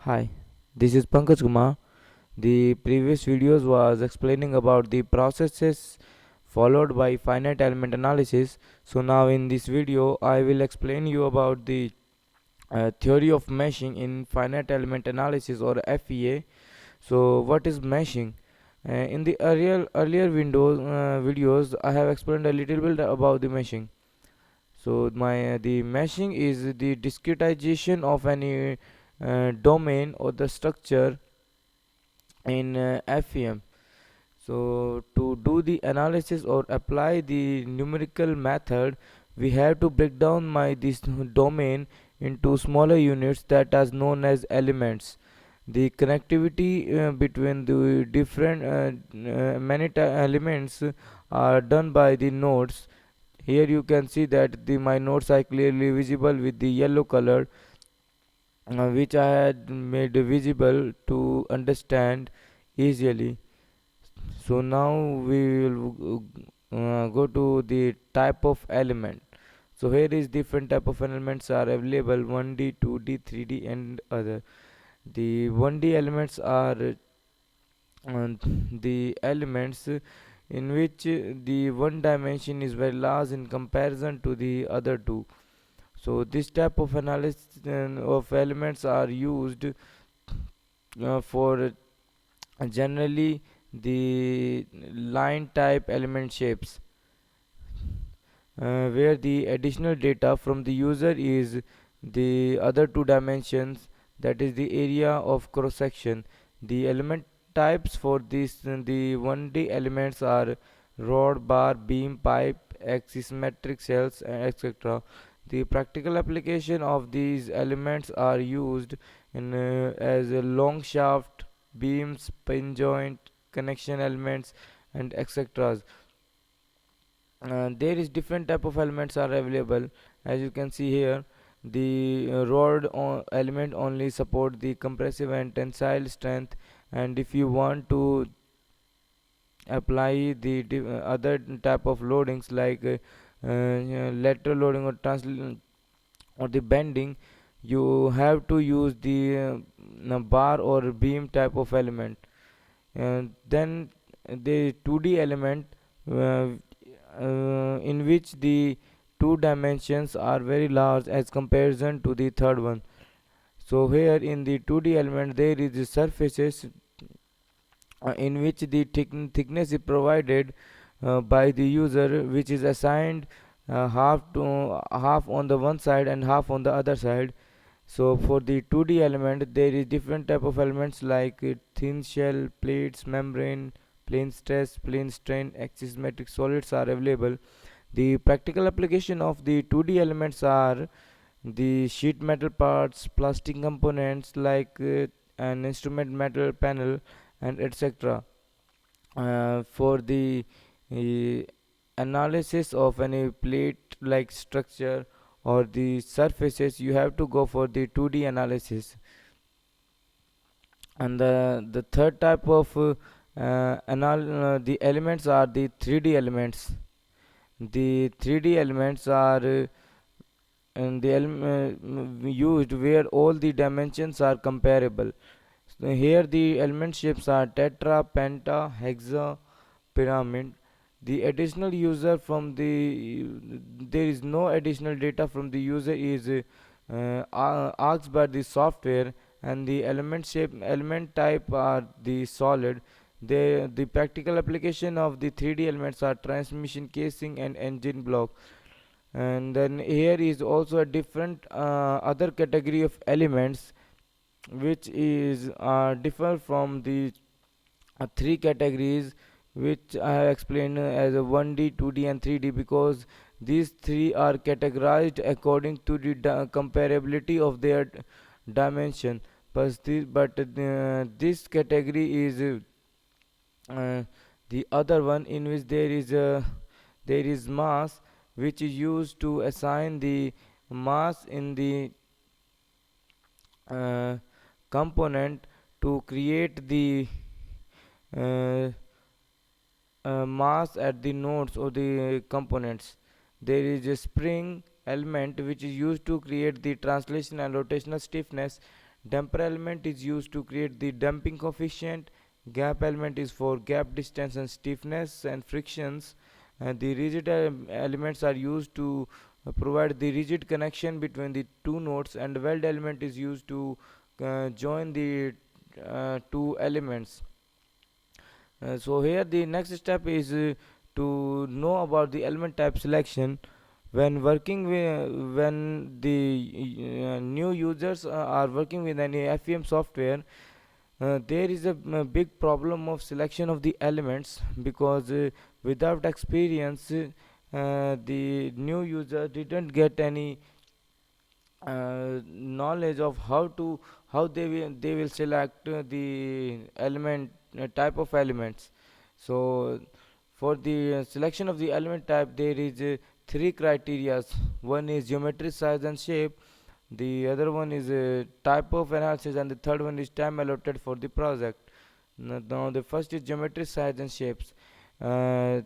Hi, this is Pankaj Kumar. The previous videos was explaining about the processes followed by finite element analysis. So now in this video I will explain you about the theory of meshing in finite element analysis or FEA. So what is meshing? In the earlier videos I have explained a little bit about the meshing. So my the meshing is the discretization of any domain or the structure in FEM. So to do the analysis or apply the numerical method, we have to break down my this domain into smaller units that are known as elements. The connectivity between the different many elements are done by the nodes. Here you can see that the my nodes are clearly visible with the yellow color, which I had made visible to understand easily. So now we will go to the type of element. So here is different type of elements are available: 1D, 2D, 3D, and other. The 1D elements are the elements in which the one dimension is very large in comparison to the other two. So this type of analysis of elements are used for generally the line type element shapes, where the additional data from the user is the other two dimensions, that is the area of cross section. The element types for this the 1D elements are rod, bar, beam, pipe, axis, metric cells, etc. The practical application of these elements are used in as a long shaft, beams, pin joint, connection elements, and etc. There is different type of elements are available. As you can see here, the element only support the compressive and tensile strength, and if you want to apply the other type of loadings like lateral loading or or the bending, you have to use the bar or beam type of element. And then the 2D element, uh, in which the two dimensions are very large as comparison to the third one. So here in the 2D element there is the surfaces in which the thickness is provided by the user, which is assigned half on the one side and half on the other side. So for the 2D element there is different type of elements like thin shell, plates, membrane, plane stress, plane strain, axisymmetric solids are available. The practical application of the 2D elements are the sheet metal parts, plastic components like an instrument metal panel, and etc. For the uh, analysis of any plate like structure or the surfaces, you have to go for the 2D analysis. And the third type of the elements are the 3D elements. The 3D elements are and the used where all the dimensions are comparable. So here the element shapes are tetra, penta, hexa, pyramid. The additional user from the there is no additional data from the user is asked by the software, and the element type are the solid. The practical application of the 3D elements are transmission casing and engine block. And then here is also a different other category of elements which is differ from the three categories which I have explained as a 1D, 2D, and 3D, because these three are categorized according to the comparability of their dimension. But this category is the other one in which there is mass, which is used to assign the mass in the uh, component to create the uh, mass at the nodes of the components. There is a spring element which is used to create the translation and rotational stiffness Damper element is used to create the damping coefficient. Gap element is for gap distance and stiffness and frictions. And the rigid elements are used to provide the rigid connection between the two nodes, and weld element is used to join the two elements. So here the next step is to know about the element type selection. When working with, when the new users are working with any FEM software, there is a big problem of selection of the elements, because without experience, the new user didn't get any knowledge of how they will select the element type of elements. So for the selection of the element type, there is three criterias. One is geometry, size and shape, the other one is type of analysis, and the third one is time allotted for the project. Now the first is geometry, size and shapes. uh,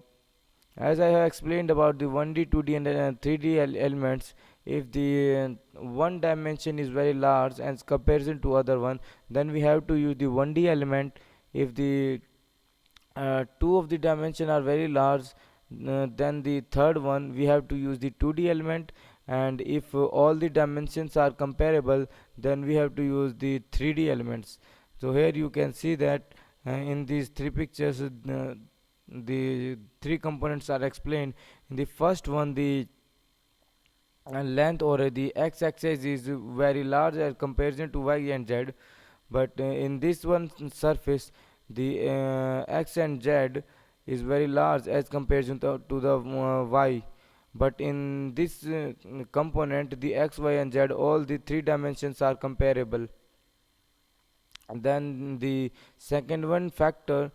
as I have explained about the 1D, 2D and 3D elements, if the one dimension is very large as comparison to other one, then we have to use the 1D element. If the two of the dimension are very large, then the third one we have to use the 2D element. And if all the dimensions are comparable, then we have to use the 3D elements. So here you can see that in these three pictures, the three components are explained. In the first one, the length or the x-axis is very large as comparison to y and z, but in this one surface, the x and z is very large as comparison to the y. But in this component, the x, y and z, all the three dimensions are comparable. And then the second one factor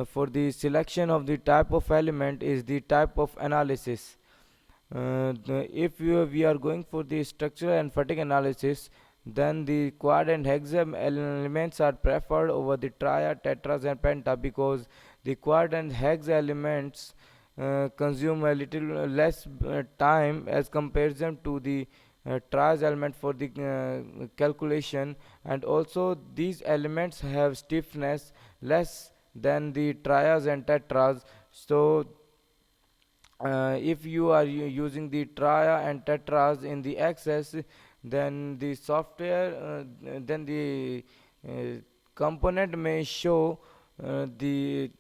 for the selection of the type of element is the type of analysis. If we are going for the structural and fatigue analysis, then the quad and hexa elements are preferred over the triad, tetras and penta, because the quad and hexa elements consume a little less time as comparison to the triad element for the calculation, and also these elements have stiffness less than the triads and tetras. So if you are using the tria and tetras in the access, then the software then the component may show the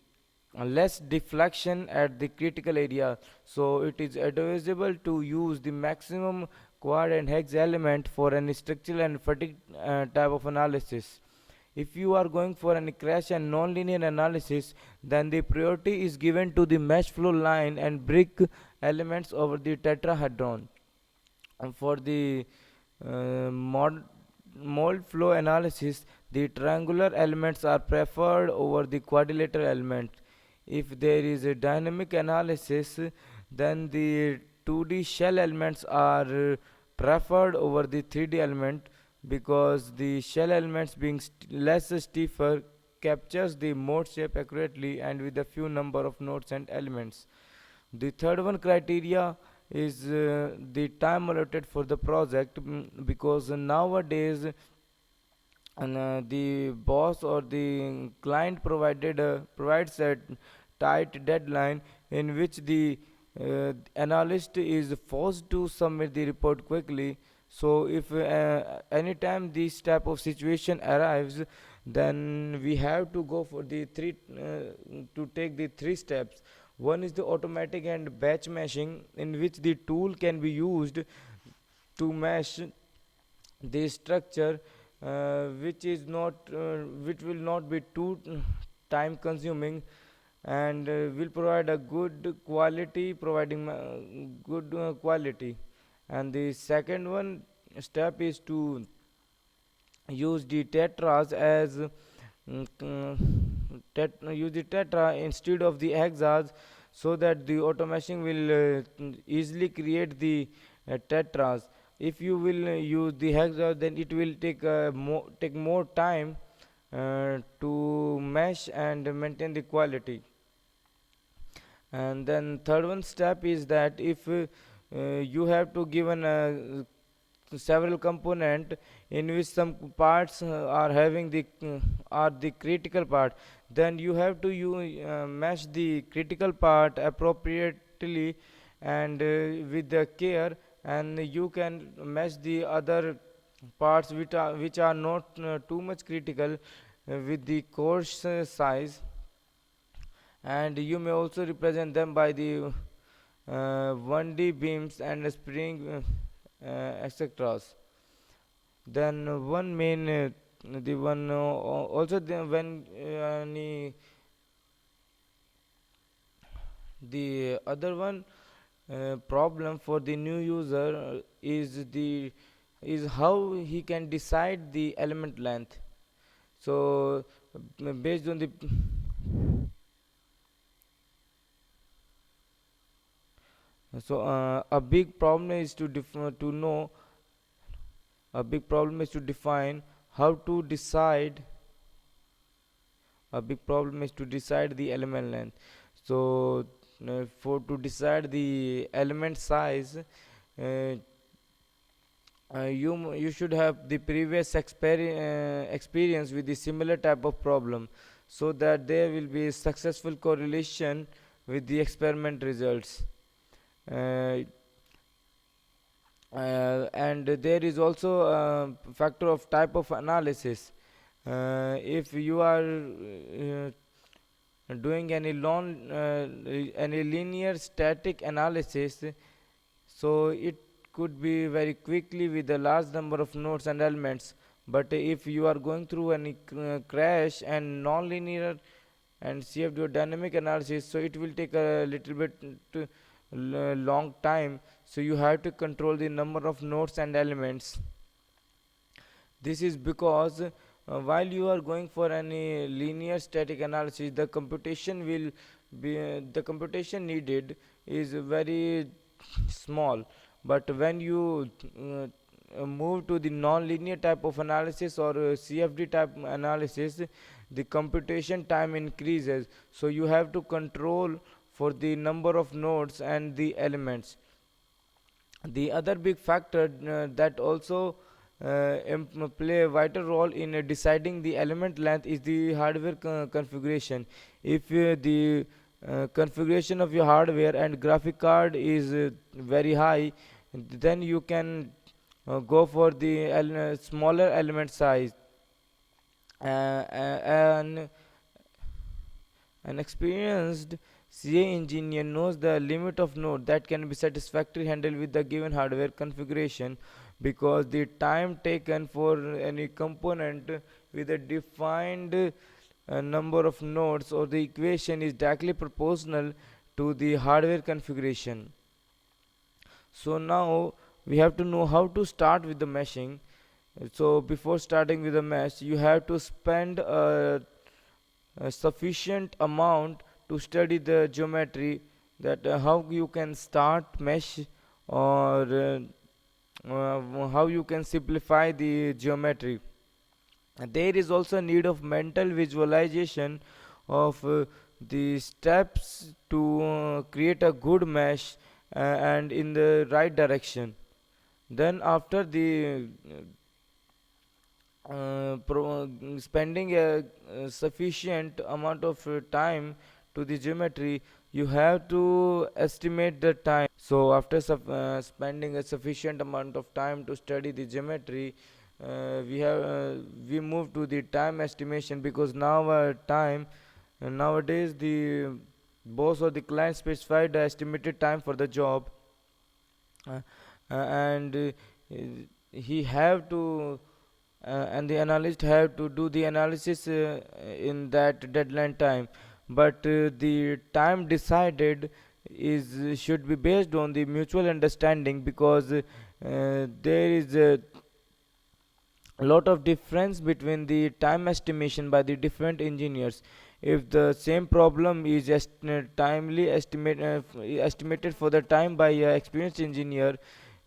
less deflection at the critical area. So it is advisable to use the maximum quad and hex element for any structural and fatigue type of analysis. If you are going for any crash and nonlinear analysis, then the priority is given to the mesh flow line and brick elements over the tetrahedron. And for the mold flow analysis, the triangular elements are preferred over the quadrilateral element. If there is a dynamic analysis, then the 2D shell elements are preferred over the 3D element, because the shell elements being less stiffer captures the mode shape accurately and with a few number of nodes and elements. The third one criteria is the time allotted for the project, because nowadays the boss or the client provides a tight deadline in which the analyst is forced to submit the report quickly. So if anytime this type of situation arrives, then we have to go for the to take the three steps. One is the automatic and batch meshing, in which the tool can be used to mesh the structure, which will not be too time consuming, and will provide a good quality, providing good quality. And the second one step is to use the tetras as use the tetra instead of the hexas, so that the automation will easily create the tetras. If you will use the hexas, then it will take more time to mesh and maintain the quality. And then third one step is that if you have to give an several component in which some parts are having are the critical part, then you have to mesh the critical part appropriately and with the care, and you can mesh the other parts which are not too much critical with the coarse size, and you may also represent them by the 1D beams and spring etc. Then one main the one also when the other one problem for the new user is how he can decide the element length. So based on the a big problem is to know a big problem is to define how to decide a big problem is to decide the element length. So for to decide the element size, you should have the previous experience with the similar type of problem, so that there will be successful correlation with the experiment results. uh, and there is also a factor of type of analysis. If you are doing any linear static analysis, so it could be very quickly with a large number of nodes and elements. But if you are going through any crash and non-linear and CFD or dynamic analysis, so it will take a little bit to long time, so you have to control the number of nodes and elements. This is because while you are going for any linear static analysis, the computation needed is very small. But when you move to the non-linear type of analysis or CFD type analysis, the computation time increases, so you have to control for the number of nodes and the elements. The other big factor that also play a vital role in deciding the element length is the hardware configuration. If the configuration of your hardware and graphic card is very high, then you can go for the smaller element size. And an experienced CA engineer knows the limit of node that can be satisfactorily handled with the given hardware configuration, because the time taken for any component with a defined number of nodes or the equation is directly proportional to the hardware configuration. So now we have to know how to start with the meshing. So before starting with the mesh, you have to spend a sufficient amount to study the geometry, that how you can start mesh, or how you can simplify the geometry. And there is also a need of mental visualization of the steps to create a good mesh and in the right direction. Then after the spending a sufficient amount of time to the geometry, you have to estimate the time. So after spending a sufficient amount of time to study the geometry, we move to the time estimation, because now nowadays the boss or the client specified the estimated time for the job, uh, and he have to and the analyst have to do the analysis in that deadline time. But the time decided is should be based on the mutual understanding, because there is a lot of difference between the time estimation by the different engineers. If the same problem is estimated for the time by a experienced engineer,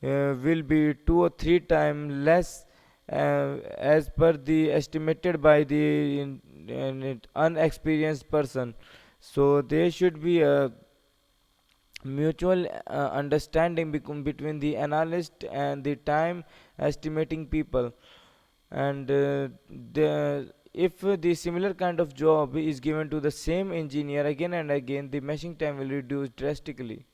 will be 2 or 3 times less as per the estimated by the unexperienced person. So there should be a mutual understanding between the analyst and the time estimating people. And if the similar kind of job is given to the same engineer again and again, the meshing time will reduce drastically.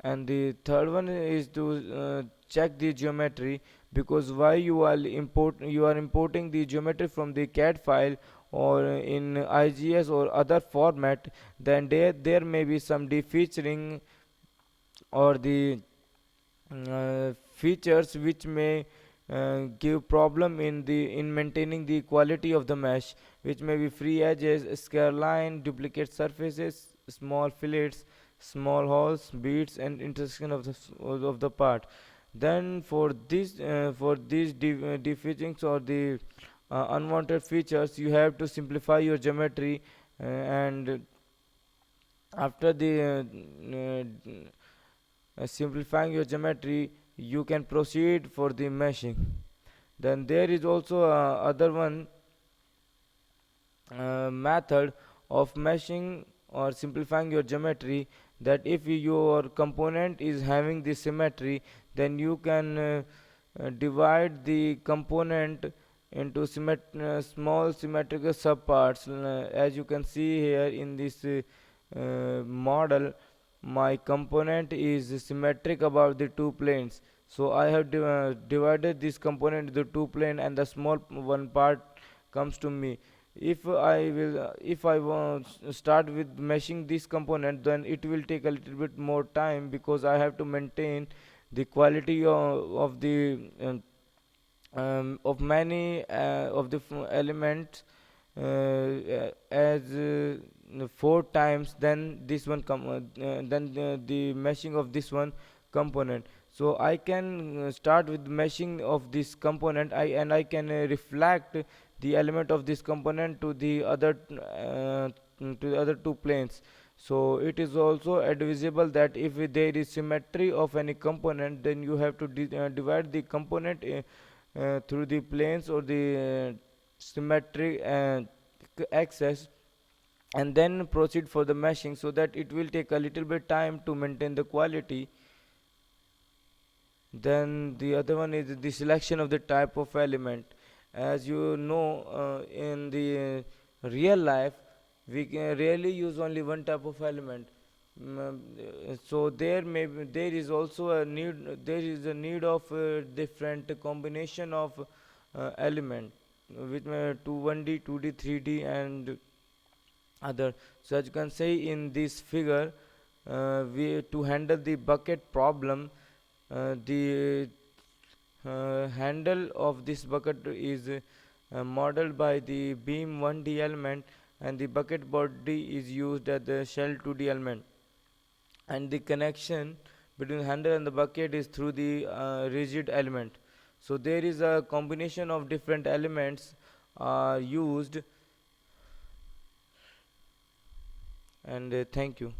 And the third one is to check the geometry, because why you are importing the geometry from the CAD file or in IGS or other format, then there may be some defeaturing or the features which may give problem in maintaining the quality of the mesh, which may be free edges, square line, duplicate surfaces, small fillets, small holes, beads, and intersection of the part. Then for these defeatings or the unwanted features, you have to simplify your geometry, and after the simplifying your geometry, you can proceed for the meshing. Then there is also other one method of meshing or simplifying your geometry, that if your component is having the symmetry, then you can divide the component into small symmetrical subparts. As you can see here in this model, my component is symmetric about the two planes, so I have divided this component into two plane, and the small one part comes to me. If I want start with meshing this component, then it will take a little bit more time, because I have to maintain the quality of the of many of the elements as four times then this one then the meshing of this one component. So I can start with meshing of this component, I can reflect the element of this component to the other two planes. So it is also advisable that if there is symmetry of any component, then you have to divide the component through the planes or the symmetric axis, and then proceed for the meshing, so that it will take a little bit time to maintain the quality. Then the other one is the selection of the type of element. As you know, in the real life, we can rarely use only one type of element. So there is also a need, there is a need of different combination of element, with 1D, 2D, 3D, and other. So as you can see in this figure, we to handle the bucket problem, the handle of this bucket is modeled by the beam 1D element, and the bucket body is used as the shell 2D element, and the connection between the handle and the bucket is through the rigid element. So there is a combination of different elements used. And thank you.